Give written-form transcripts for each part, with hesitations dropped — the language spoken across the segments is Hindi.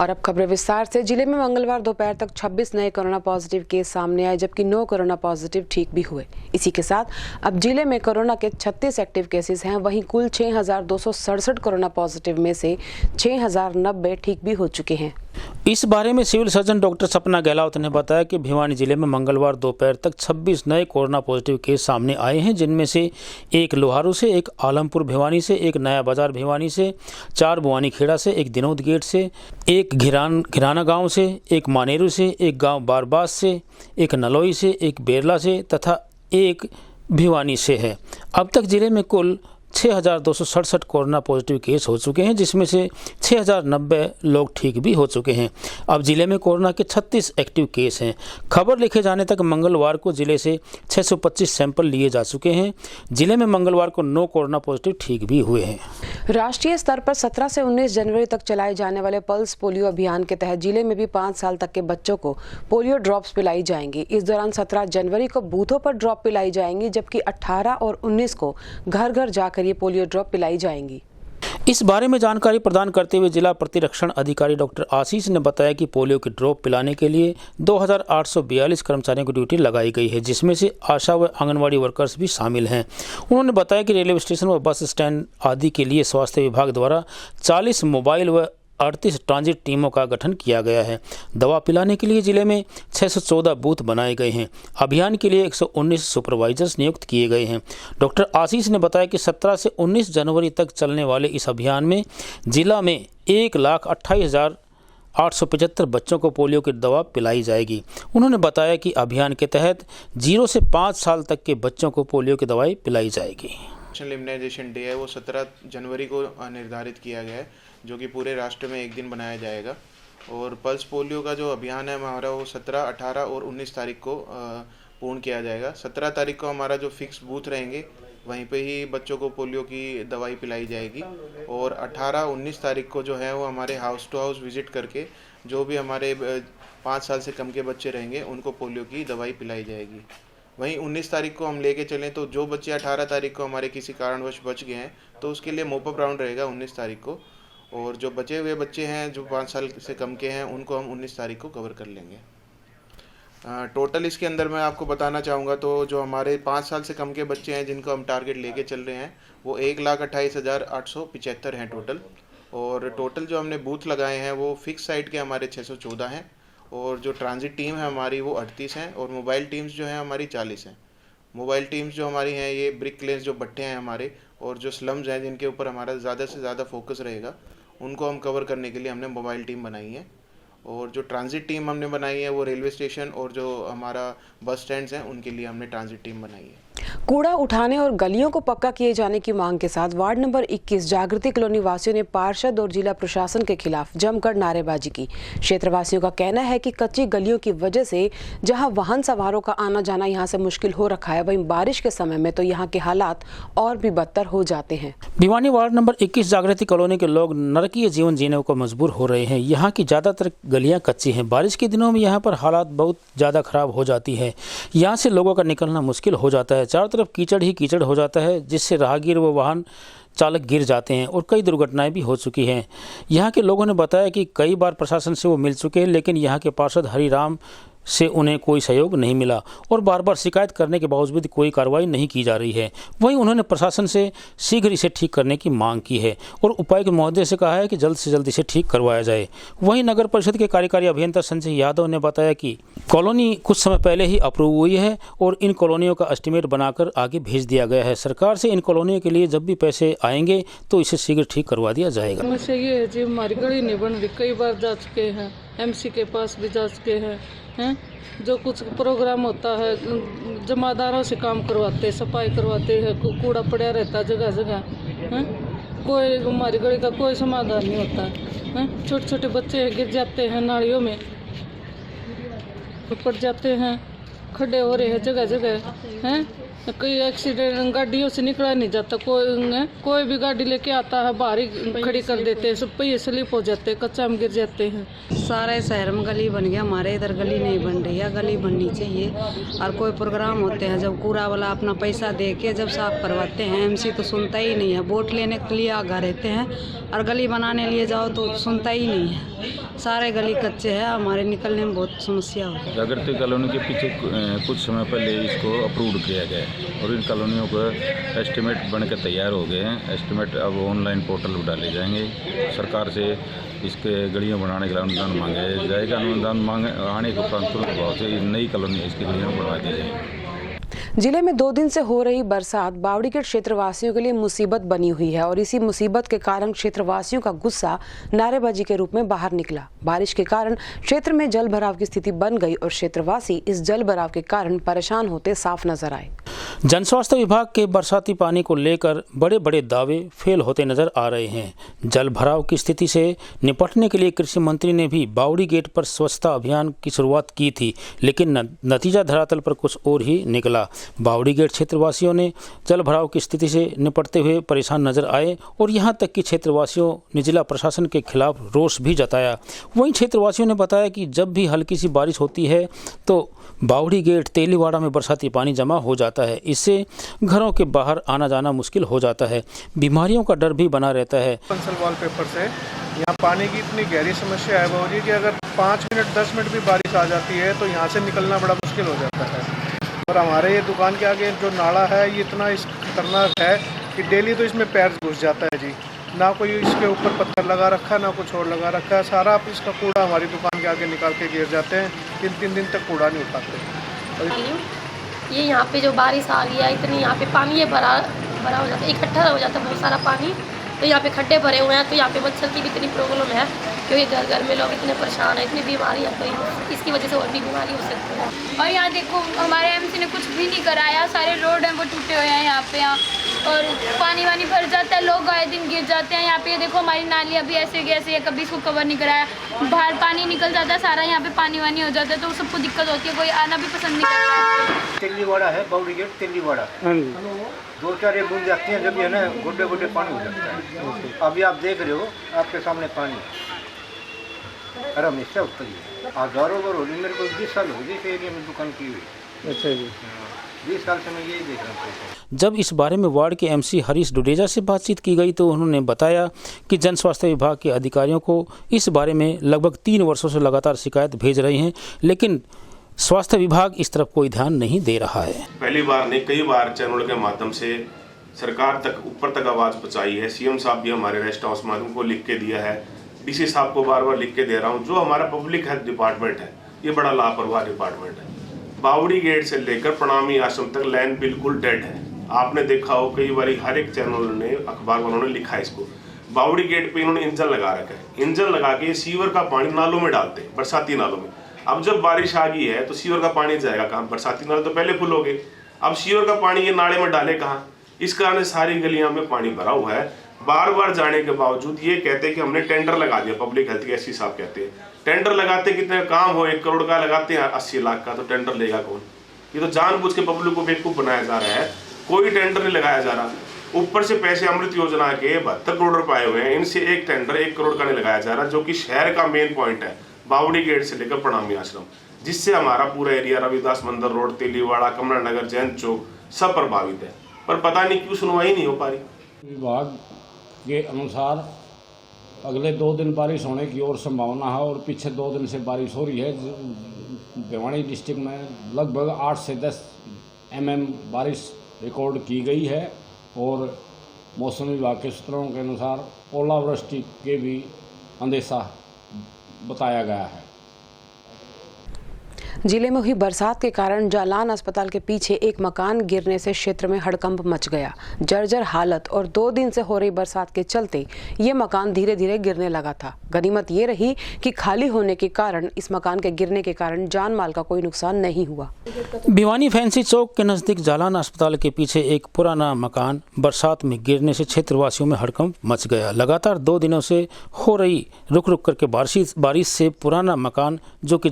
और अब खबरें विस्तार से। जिले में मंगलवार दोपहर तक 26 नए कोरोना पॉजिटिव केस सामने आए, जबकि 9 कोरोना पॉजिटिव ठीक भी हुए। इसी के साथ अब जिले में कोरोना के 36 एक्टिव केसेस हैं। वहीं कुल 6,267 कोरोना पॉजिटिव में से 6,090 ठीक भी हो चुके हैं। इस बारे में सिविल सर्जन डॉक्टर सपना गहलोत ने बताया कि भिवानी जिले में मंगलवार दोपहर तक 26 नए कोरोना पॉजिटिव केस सामने आए हैं, जिनमें से एक लोहारू से, एक आलमपुर भिवानी से, एक नया बाजार भिवानी से, 4 बुआनी खेड़ा से, एक दिनोद गेट से, एक घिराना गांव से, एक मानेरू से, एक गांव बारबास से, एक नलोई से, एक बेरला से तथा एक भिवानी से है। अब तक जिले में कुल 6,267 कोरोना पॉजिटिव केस हो चुके हैं, जिसमें से 6,090 लोग ठीक भी हो चुके हैं। अब जिले में कोरोना के 36 एक्टिव केस हैं। खबर लिखे जाने तक मंगलवार को जिले से 625 सैंपल लिए जा चुके हैं। जिले में मंगलवार को 9 कोरोना पॉजिटिव ठीक भी हुए हैं। राष्ट्रीय स्तर पर 17 से 19 जनवरी तक चलाए जाने वाले पल्स पोलियो अभियान के तहत जिले में भी 5 साल तक के बच्चों को पोलियो ड्रॉप्स पिलाई जाएंगी। इस दौरान 17 जनवरी को बूथों पर ड्रॉप पिलाई जाएंगी, जबकि 18 और 19 को घर घर जाकर ये पोलियो ड्रॉप पिलाई जाएंगी। इस बारे में जानकारी प्रदान करते हुए जिला प्रतिरक्षण अधिकारी डॉक्टर आशीष ने बताया कि पोलियो की ड्रॉप पिलाने के लिए 2,842 कर्मचारियों की ड्यूटी लगाई गई है, जिसमें से आशा व आंगनवाड़ी वर्कर्स भी शामिल हैं। उन्होंने बताया कि रेलवे स्टेशन व बस स्टैंड आदि के लिए स्वास्थ्य विभाग द्वारा 40 मोबाइल व 38 ट्रांजिट टीमों का गठन किया गया है। दवा पिलाने के लिए जिले में 614 बूथ बनाए गए हैं। अभियान के लिए 119 सुपरवाइजर्स नियुक्त किए गए हैं। डॉक्टर आशीष ने बताया कि 17 से 19 जनवरी तक चलने वाले इस अभियान में जिला में 1,28,875 बच्चों को पोलियो की दवा पिलाई जाएगी। उन्होंने बताया कि अभियान के तहत 0 से 5 साल तक के बच्चों को पोलियो की दवाई पिलाई जाएगी। नेशनल इम्यूनाइजेशन डे है वो 17 जनवरी को निर्धारित किया गया है, जो कि पूरे राष्ट्र में एक दिन बनाया जाएगा। और पल्स पोलियो का जो अभियान है हमारा वो 17, 18 और 19 तारीख को पूर्ण किया जाएगा। 17 तारीख को हमारा जो फिक्स बूथ रहेंगे वहीं पे ही बच्चों को पोलियो की दवाई पिलाई जाएगी। और 18, 19 तारीख को जो है वो हमारे हाउस टू हाउस विजिट करके जो भी हमारे 5 साल से कम के बच्चे रहेंगे उनको पोलियो की दवाई पिलाई जाएगी। वहीं 19 तारीख को हम लेके चलें तो जो बच्चे 18 तारीख को हमारे किसी कारणवश बच गए हैं तो उसके लिए मोपअप राउंड रहेगा 19 तारीख को। और जो बचे हुए बच्चे हैं जो 5 साल से कम के हैं उनको हम 19 तारीख को कवर कर लेंगे। टोटल इसके अंदर मैं आपको बताना चाहूँगा तो जो हमारे 5 साल से कम के बच्चे हैं जिनको हम टारगेट लेके चल रहे हैं वो 1,28,875 हैं टोटल। और टोटल जो हमने बूथ लगाए हैं वो फिक्स साइट के हमारे 614 हैं। और जो ट्रांजिट टीम है हमारी वो 38 हैं। और मोबाइल टीम्स जो हैं हमारी 40 हैं। मोबाइल टीम्स जो हमारी हैं ये ब्रिक लेन्स जो भट्टे हैं हमारे और जो स्लम्स हैं जिनके ऊपर हमारा ज़्यादा से ज़्यादा फोकस रहेगा उनको हम कवर करने के लिए हमने मोबाइल टीम बनाई है। और जो ट्रांजिट टीम हमने बनाई है वो रेलवे स्टेशन और जो हमारा बस स्टैंड्स हैं उनके लिए हमने ट्रांजिट टीम बनाई है। कूड़ा उठाने और गलियों को पक्का किए जाने की मांग के साथ वार्ड नंबर 21 जागृति कॉलोनी वासियों ने पार्षद और जिला प्रशासन के खिलाफ जमकर नारेबाजी की। क्षेत्रवासियों का कहना है कि कच्ची गलियों की वजह से जहां वाहन सवारों का आना जाना यहां से मुश्किल हो रखा है, वहीं बारिश के समय में तो यहां के हालात और भी बदतर हो जाते हैं। भिवानी वार्ड नंबर 21 जागृति कॉलोनी के लोग नरकीय जीवन जीने को मजबूर हो रहे हैं। यहाँ की ज्यादातर गलियां कच्ची हैं। बारिश के दिनों में यहाँ पर हालात बहुत ज़्यादा खराब हो जाती है। यहाँ से लोगों का निकलना मुश्किल हो जाता है। चारों तरफ कीचड़ ही कीचड़ हो जाता है, जिससे राहगीर व वाहन चालक गिर जाते हैं और कई दुर्घटनाएं भी हो चुकी हैं। यहाँ के लोगों ने बताया कि कई बार प्रशासन से वो मिल चुके हैं, लेकिन यहाँ के पार्षद हरिराम से उन्हें कोई सहयोग नहीं मिला और बार बार शिकायत करने के बावजूद कोई कार्रवाई नहीं की जा रही है। वहीं उन्होंने प्रशासन से शीघ्र इसे ठीक करने की मांग की है और उपायुक्त महोदय से कहा है कि जल्द से जल्द इसे ठीक करवाया जाए। वहीं नगर परिषद के कार्यकारी अभियंता संजय यादव ने बताया कि कॉलोनी कुछ समय पहले ही अप्रूव हुई है और इन कॉलोनियों का एस्टीमेट बनाकर आगे भेज दिया गया है। सरकार से इन कॉलोनियों के लिए जब भी पैसे आएंगे तो इसे शीघ्र ठीक करवा दिया जाएगा। समस्या ये है जी, हमारी गली नहीं बन रही। कई बार जा चुके हैं, MC के पास भी जा चुके हैं। जो कुछ प्रोग्राम होता है जमादारों से काम करवाते, सफाई करवाते हैं, कूड़ा पड़ा रहता जगह जगह। कोई हमारी गली का कोई समाधान नहीं होता है। छोटे छोटे बच्चे गिर जाते हैं, नालियों में पड़ जाते हैं, खड्डे हो रहे हैं जगह जगह हैं। कोई एक्सीडेंट गाड़ियों से निकला नहीं जाता। कोई भी गाड़ी लेके आता है बाहर ही खड़ी कर देते हैं, सब पहिए स्लिप हो जाते हैं, कच्चा में गिर जाते हैं। सारे शहर में गली बन गया, हमारे इधर गली नहीं बन रही है। गली बननी चाहिए। और कोई प्रोग्राम होते हैं जब कूड़ा वाला अपना पैसा दे के जब साफ करवाते हैं, MC तो सुनता ही नहीं है। वोट लेने के लिए आगा रहते हैं और गली बनाने लिए जाओ तो सुनता ही नहीं है। सारे गली कच्चे हैं, हमारे निकलने में बहुत समस्या हो रही है। जागृति कॉलोनी के पीछे कुछ समय पहले इसको अप्रूव किया गया है और इन कॉलोनियों को एस्टीमेट बन के तैयार हो गए हैं। एस्टीमेट अब ऑनलाइन पोर्टल पर डाले जाएंगे। सरकार से इसके गलियां बनाने के लिए अनुदान मांगा जाएगा। अनुदान आने के उपरांत तुरंत भाव से नई कॉलोनी इसकी गलियां बनवा दी जाएंगी। जिले में 2 दिन से हो रही बरसात बावड़ीगेट क्षेत्रवासियों के लिए मुसीबत बनी हुई है और इसी मुसीबत के कारण क्षेत्रवासियों का गुस्सा नारेबाजी के रूप में बाहर निकला। बारिश के कारण क्षेत्र में जल भराव की स्थिति बन गई और क्षेत्रवासी इस जल भराव के कारण परेशान होते साफ नजर आए। जन स्वास्थ्य विभाग के बरसाती पानी को लेकर बड़े बड़े दावे फेल होते नजर आ रहे हैं। जल भराव की स्थिति से निपटने के लिए कृषि मंत्री ने भी बावड़ी गेट पर स्वच्छता अभियान की शुरुआत की थी, लेकिन नतीजा धरातल पर कुछ और ही निकला। बावड़ी गेट क्षेत्रवासियों ने जल भराव की स्थिति से निपटते हुए परेशान नजर आए और यहां तक कि क्षेत्रवासियों ने जिला प्रशासन के खिलाफ रोष भी जताया। वहीं क्षेत्रवासियों ने बताया कि जब भी हल्की सी बारिश होती है तो बावड़ी गेट तेलीवाड़ा में बरसाती पानी जमा हो जाता है। इससे घरों के बाहर आना जाना मुश्किल हो जाता है, बीमारियों का डर भी बना रहता है। पेंसिल वॉलपेपर से यहाँ पानी की इतनी गहरी समस्या है बाबूजी कि अगर 5 मिनट 10 मिनट भी बारिश आ जाती है तो यहाँ से निकलना बड़ा मुश्किल हो जाता है। और हमारे ये दुकान के आगे जो नाला है ये इतना खतरनाक है कि डेली तो इसमें पैर घुस जाता है जी। ना कोई इसके ऊपर पत्थर लगा रखा है ना कुछ और लगा रखा है। सारा इसका कूड़ा हमारी दुकान के आगे निकाल के गिर जाते हैं। 3-3 दिन तक कूड़ा नहीं उठाते। ये यहाँ पे जो बारिश आ रही है इतनी यहाँ पे पानी ये भरा हो जाता है, इकट्ठा हो जाता है बहुत सारा पानी। तो यहाँ पे खड्डे भरे हुए हैं तो यहाँ पे मच्छर की भी इतनी प्रॉब्लम है क्योंकि घर घर में लोग इतने परेशान हैं, इतनी बीमारियाँ तो इसकी वजह से और भी बीमारी हो सकती है। और यहाँ देखो हमारे एमसी ने कुछ भी नहीं कराया, सारे रोड हैं वो टूटे हुए हैं यहाँ पे और पानी वानी भर जाता है, लोग आए दिन गिर जाते हैं। यहाँ पे देखो हमारी नालियाँ भी ऐसे कैसे है, कभी इसको कवर नहीं कराया, बाहर पानी निकल जाता है सारा, यहाँ पे पानी वानी हो जाता है तो सबको दिक्कत होती है, कोई आना भी पसंद नहीं करता। तेलीवाड़ा है, बावड़ी गेट तेलीवाड़ा 2-4 बूंद जाती हैं जब ये ना गुड्डे गुड्डे पानी हो जाता है। अभी आप देख रहे हो आपके सामने पानी और हमेशा उत्तरी हजारों बार हो रही। मेरे को 20 साल हो गए इस एरिया में दुकान की हुई। अच्छा जी, 20 साल से मैं यही देख रहा हूँ। जब इस बारे में वार्ड के एमसी हरीश डुडेजा से बातचीत की गई तो उन्होंने बताया कि जन स्वास्थ्य विभाग के अधिकारियों को इस बारे में लगभग 3 वर्षों से लगातार शिकायत भेज रहे हैं, लेकिन स्वास्थ्य विभाग इस तरफ कोई ध्यान नहीं दे रहा है। पहली बार नहीं कई बार चैनल के माध्यम से सरकार तक ऊपर तक आवाज़ पहुँचाई है। सीएम साहब भी हमारे रेस्ट हाउस में उनको लिख के दिया है, डीसी साहब को बार बार लिख के दे रहा हूँ। जो हमारा पब्लिक हेल्थ डिपार्टमेंट है ये बड़ा लापरवाह डिपार्टमेंट है। बावड़ी गेट से लेकर प्रणामी आश्रम तक लाइन बिल्कुल डेड है। आपने देखा हो कई बार हर एक चैनल ने अखबार वालों ने लिखा है इसको। बावड़ी गेट पे इन्होंने इंजन लगा रखा है, इंजन लगा के सीवर का पानी नालों में डालते हैं, बरसाती नालों में। अब जब बारिश आ गई है तो सीवर का पानी जाएगा कहाँ? बरसाती नाले तो पहले फुल हो गए, अब सीवर का पानी ये नाले में डाले कहाँ? इस कारण सारी गलियां में पानी भरा हुआ है। बार बार जाने के बावजूद ये कहते हैं कि हमने टेंडर लगा दिया, पब्लिक हेल्थ के एससी साहब कहते हैं। टेंडर लगाते कितने काम हो, 1 करोड़ का लगाते हैं 80 लाख का, तो टेंडर लेगा कौन? ये तो जानबूझ के पब्लिक को बेवकूफ बनाया जा रहा है। कोई टेंडर नहीं लगाया जा रहा। ऊपर से पैसे अमृत योजना के 72 करोड़ रुपए आए हुए हैं, इनसे एक टेंडर 1 करोड़ का नहीं लगाया जा रहा, जो कि शहर का मेन पॉइंट है, बावड़ी गेट से लेकर प्रणामी आश्रम, जिससे हमारा पूरा एरिया रविदास मंदिर रोड, तेलीवाड़ा, कमला नगर, जैन चौक सब प्रभावित है। पर पता नहीं क्यों सुनवाई नहीं हो पा रही। विभाग के अनुसार अगले 2 दिन बारिश होने की और संभावना है और पीछे 2 दिन से बारिश हो रही है। भिवानी डिस्ट्रिक्ट में लगभग 8 से 10 mm बारिश रिकॉर्ड की गई है और मौसम विभाग के सूत्रों के अनुसार ओलावृष्टि के भी अंदेशा बताया गया है। जिले में हुई बरसात के कारण जालान अस्पताल के पीछे एक मकान गिरने से क्षेत्र में हड़कंप मच गया। जर्जर हालत और 2 दिन से हो रही बरसात के चलते ये मकान धीरे धीरे गिरने लगा था। गनीमत ये रही कि खाली होने के कारण इस मकान के गिरने के कारण जान माल का कोई नुकसान नहीं हुआ। भिवानी फैंसी चौक के नजदीक जालान अस्पताल के पीछे एक पुराना मकान बरसात में गिरने से क्षेत्रवासियों में हड़कंप मच गया। लगातार 2 दिनों से हो रही रुक रुक करके बारिश से पुराना मकान जो कि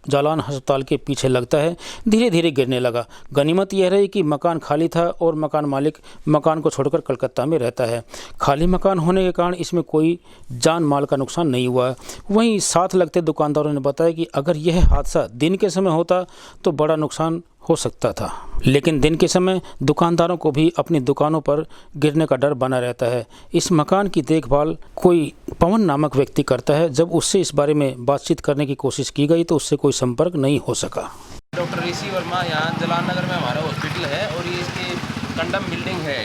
जालान अस्पताल के पीछे लगता है धीरे धीरे गिरने लगा। गनीमत यह रही कि मकान खाली था और मकान मालिक मकान को छोड़कर कलकत्ता में रहता है। खाली मकान होने के कारण इसमें कोई जान माल का नुकसान नहीं हुआ। वहीं साथ लगते दुकानदारों ने बताया कि अगर यह हादसा दिन के समय होता तो बड़ा नुकसान हो सकता था, लेकिन दिन के समय दुकानदारों को भी अपनी दुकानों पर गिरने का डर बना रहता है। इस मकान की देखभाल कोई पवन नामक व्यक्ति करता है। जब उससे इस बारे में बातचीत करने की कोशिश की गई तो उससे कोई संपर्क नहीं हो सका। डॉक्टर ऋषि वर्मा, यहाँ जलाल नगर में हमारा हॉस्पिटल है और ये इसकी कंडम बिल्डिंग है।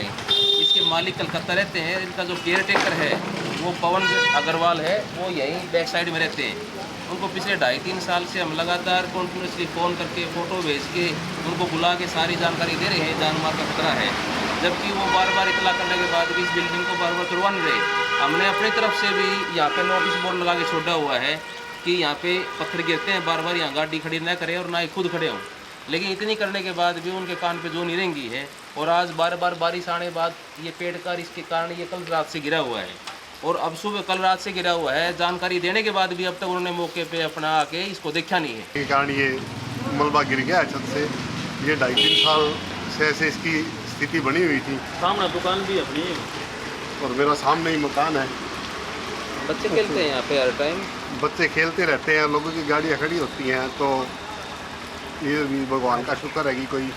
इसके मालिक कलकत्ता रहते हैं। इनका जो केयर टेकर है वो पवन अग्रवाल है, वो यहीं बैक साइड में रहते हैं। उनको पिछले 2.5-3 साल से हम लगातार कॉन्टिन्यूसली फ़ोन करके फ़ोटो भेज के उनको बुला के सारी जानकारी दे रहे हैं, जान माल का खतरा है, जबकि वो बार बार इतला करने के बाद भी इस बिल्डिंग को बार बार करवा नहीं रहे। हमने अपनी तरफ से भी यहाँ पे नोटिस बोर्ड लगा के छोड़ा हुआ है कि यहाँ पे पत्थर गिरते हैं, बार बार यहाँ गाड़ी खड़ी न करें और ना ही खुद खड़े हों, लेकिन इतनी करने के बाद भी उनके कान पे जो निरेंगी है। और आज बार बार बारिश आने के बाद ये पेड़ का इसके कारण ये कल रात से गिरा हुआ है और अब सुबह कल रात से गिरा हुआ है। जानकारी देने के बाद भी अब तक उन्होंने मौके पे अपना आके इसको देखा नहीं है। के कारण ये मलबा गिर गया छत से। ये 2.5-3 साल से ऐसे इसकी स्थिति बनी हुई थी। सामने दुकान भी अपनी है और मेरा सामने ही मकान है। बच्चे खेलते हैं यहाँ पे हर टाइम। बच्चे खेलते रहते हैं, लोगों की गाड़ियाँ खड़ी होती हैं, तो ये भी भगवान का शुक्र है कि कोई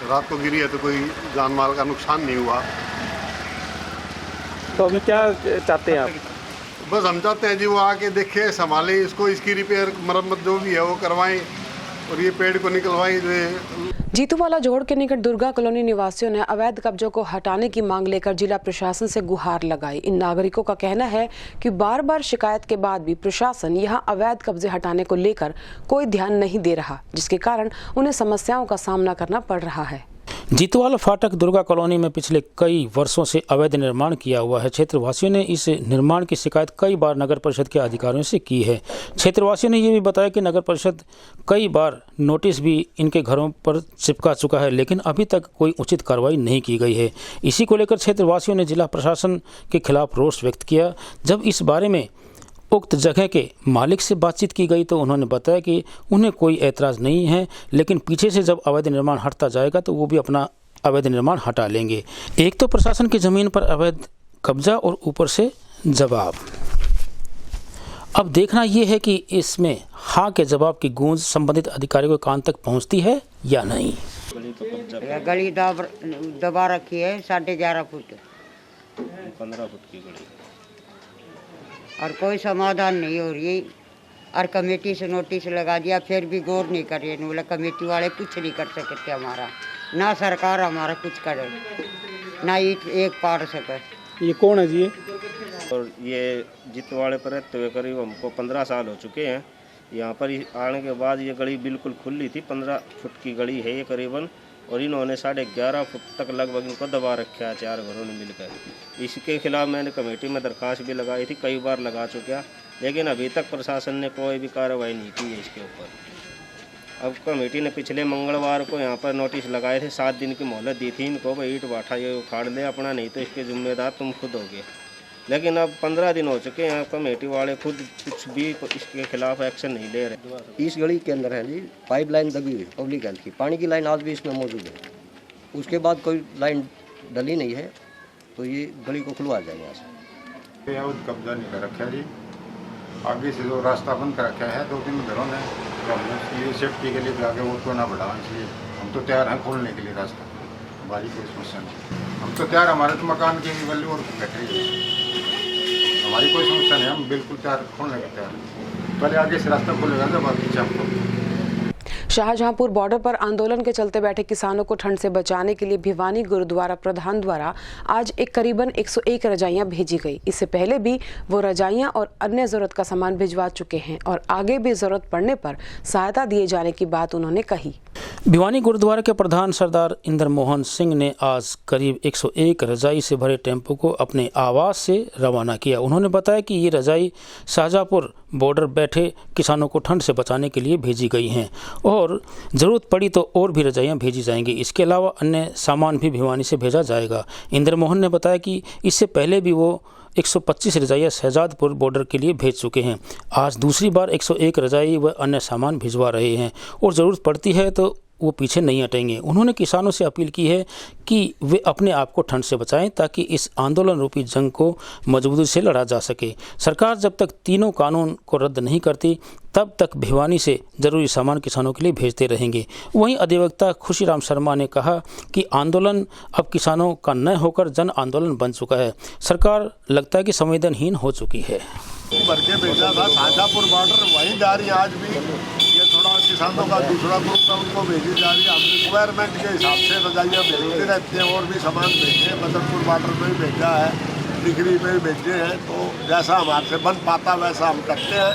रात को गिरी है तो कोई जान माल का नुकसान नहीं हुआ। तो अभी क्या चाहते हैं आप? बस हम चाहते हैं जी वो आके देखे, संभालें इसको, इसकी रिपेयर मरम्मत जो भी है वो करवाएं और ये पेड़ को निकलवाएं। जो जीतूवाला जोड़ के निकट दुर्गा कॉलोनी निवासियों ने अवैध कब्जों को हटाने की मांग लेकर जिला प्रशासन से गुहार लगाई। इन नागरिकों का कहना है कि बार बार शिकायत के बाद भी प्रशासन यहां अवैध कब्जे हटाने को लेकर कोई ध्यान नहीं दे रहा, जिसके कारण उन्हें समस्याओं का सामना करना पड़ रहा है। जीतूवाला फाटक दुर्गा कॉलोनी में पिछले कई वर्षों से अवैध निर्माण किया हुआ है। क्षेत्रवासियों ने इस निर्माण की शिकायत कई बार नगर परिषद के अधिकारियों से की है। क्षेत्रवासियों ने ये भी बताया कि नगर परिषद कई बार नोटिस भी इनके घरों पर चिपका चुका है, लेकिन अभी तक कोई उचित कार्रवाई नहीं की गई है। इसी को लेकर क्षेत्रवासियों ने जिला प्रशासन के खिलाफ रोष व्यक्त किया। जब इस बारे में उक्त जगह के मालिक से बातचीत की गई तो उन्होंने बताया कि उन्हें कोई ऐतराज़ नहीं है, लेकिन पीछे से जब अवैध निर्माण हटता जाएगा तो वो भी अपना अवैध निर्माण हटा लेंगे। एक तो प्रशासन की ज़मीन पर अवैध कब्जा और ऊपर से जवाब। अब देखना ये है कि इसमें हाँ के जवाब की गूंज संबंधित अधिकारियों के कान तक पहुँचती है या नहीं। गली दबा रखी है 11.5 फुट, 15 फुट की गली और कोई समाधान नहीं हो रही। और कमेटी से नोटिस लगा दिया, फिर भी गौर नहीं कर रही। बोला कमेटी वाले कुछ नहीं कर सकते हमारा, ना सरकार हमारा कुछ करे, ना ईट एक पार सके। ये कौन है जी? और ये जीतूवाले पर रहते हुए करीब हमको 15 साल हो चुके हैं। यहाँ पर आने के बाद ये गली बिल्कुल खुली थी, 15 फुट की गली है ये करीबन, और इन्होंने 11.5 फुट तक लगभग इनको दबा रखा है 4 घरों ने मिलकर। इसके खिलाफ मैंने कमेटी में दरख्वास्त भी लगाई थी, कई बार लगा चुका, लेकिन अभी तक प्रशासन ने कोई भी कार्रवाई नहीं की है इसके ऊपर। अब कमेटी ने पिछले मंगलवार को यहाँ पर नोटिस लगाए थे, 7 दिन की मोहलत दी थी इनको, भाई ईंट भाठा ये उखाड़ ले अपना, नहीं तो इसके जिम्मेदार तुम खुद होगे। लेकिन अब 15 दिन हो चुके हैं, कमेटी वाले खुद कुछ भी इसके खिलाफ एक्शन नहीं ले रहे। इस गली के अंदर है जी पाइपलाइन दबी हुई पब्लिक हेल्थ की, पानी की लाइन आज भी इसमें मौजूद है। उसके बाद कोई लाइन डली नहीं है, तो ये गली को खुलवा जाएंगे यहाँ से। यहाँ कब्जा नहीं कर रखा जी, आगे से जो रास्ता बंद कर रखा है 2-3 घरों ने, तो हमने उसके लिए सेफ्टी के लिए भी आगे वो तो ना बढ़ावा, इसलिए हम तो तैयार हैं खोलने के लिए रास्ता। हमारी कोई समस्या नहीं, हम तो तैयार, हमारे तो मकान की भी वैल्यू और घट रही है, हमारी कोई समस्या नहीं, हम बिल्कुल तैयार खोलने के तैयार। पहले आगे से रास्ता खोलेगा जब बाद पीछे हमको। शाहजहांपुर बॉर्डर पर आंदोलन के चलते बैठे किसानों को ठंड से बचाने के लिए भिवानी गुरुद्वारा प्रधान द्वारा आज करीबन 101 रजाइयां भेजी गई। इससे पहले भी वो रजाइयां और अन्य जरूरत का सामान भिजवा चुके हैं और आगे भी जरूरत पड़ने पर सहायता दिए जाने की बात उन्होंने कही। भिवानी गुरुद्वारा के प्रधान सरदार इंद्र मोहन सिंह ने आज करीब 101 रजाई से भरे टेम्पो को अपने आवास से रवाना किया। उन्होंने बताया कि ये रजाई शाहजहांपुर बॉर्डर बैठे किसानों को ठंड से बचाने के लिए भेजी गई हैं और ज़रूरत पड़ी तो और भी रजाइयाँ भेजी जाएंगी। इसके अलावा अन्य सामान भी भिवानी से भेजा जाएगा। इंद्र मोहन ने बताया कि इससे पहले भी वो 125 रजाइयाँ शहजादपुर बॉर्डर के लिए भेज चुके हैं। आज दूसरी बार 101 रजाई व अन्य सामान भिजवा रहे हैं और ज़रूरत पड़ती है तो वो पीछे नहीं हटेंगे। उन्होंने किसानों से अपील की है कि वे अपने आप को ठंड से बचाएं ताकि इस आंदोलन रूपी जंग को मजबूती से लड़ा जा सके। सरकार जब तक तीनों कानून को रद्द नहीं करती तब तक भिवानी से जरूरी सामान किसानों के लिए भेजते रहेंगे। वहीं अधिवक्ता खुशीराम शर्मा ने कहा कि आंदोलन अब किसानों का न होकर जन आंदोलन बन चुका है। सरकार लगता है कि संवेदनहीन हो चुकी है। भर के भेजा था शाजापुर बॉर्डर, वहीं जा रही है आज भी। ये थोड़ा किसानों का दूसरा ग्रुप है, उनको भेजी जा रही है। हम रिक्वायरमेंट के हिसाब से रजाइयाँ भेजते रहते हैं और भी सामान भेजे। बदरपुर बॉर्डर में भी भेजा है, डिग्री में भी भेजे हैं। तो जैसा हमारे से बन पाता वैसा हम करते हैं।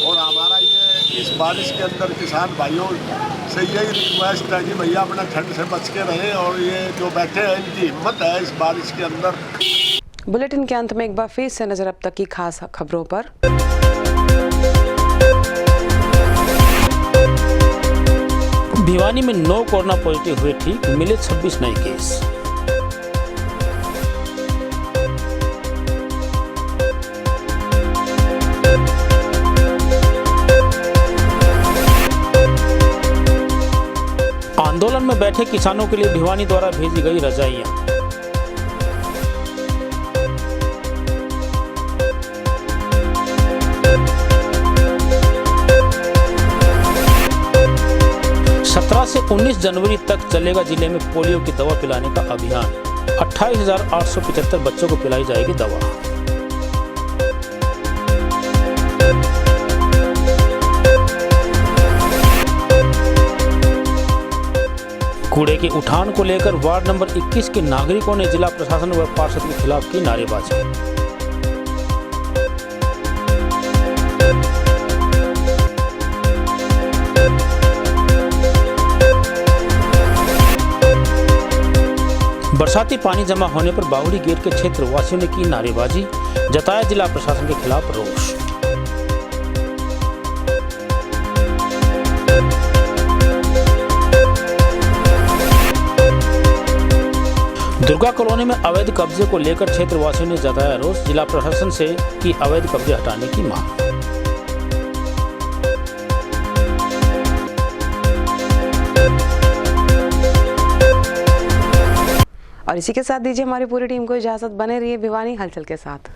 और हमारा ये इस बारिश के अंदर किसान भाइयों से यही रिक्वेस्ट है कि भैया अपना ठंड से बच के रहें और ये जो बैठे हैं इनकी हिम्मत है इस बारिश के अंदर। बुलेटिन के अंत में एक बार फिर से नजर अब तक की खास खबरों पर। भिवानी में 9 कोरोना पॉजिटिव हुए ठीक, मिले 26 नए केस। आंदोलन में बैठे किसानों के लिए भिवानी द्वारा भेजी गई रजाइयां। से 19 जनवरी तक चलेगा जिले में पोलियो की दवा पिलाने का अभियान। 28,875 बच्चों को पिलाई जाएगी दवा। कूड़े के उठान को लेकर वार्ड नंबर 21 के नागरिकों ने जिला प्रशासन व पार्षद के खिलाफ की नारेबाजी। बरसाती पानी जमा होने पर बावड़ी गेट के क्षेत्र वासियों ने की नारेबाजी, जताया जिला प्रशासन के खिलाफ रोष। दुर्गा कॉलोनी में अवैध कब्जे को लेकर क्षेत्रवासियों ने जताया रोष, जिला प्रशासन से की अवैध कब्जे हटाने की मांग। और इसी के साथ दीजिए हमारी पूरी टीम को इजाजत। बने रहिए भिवानी हलचल के साथ।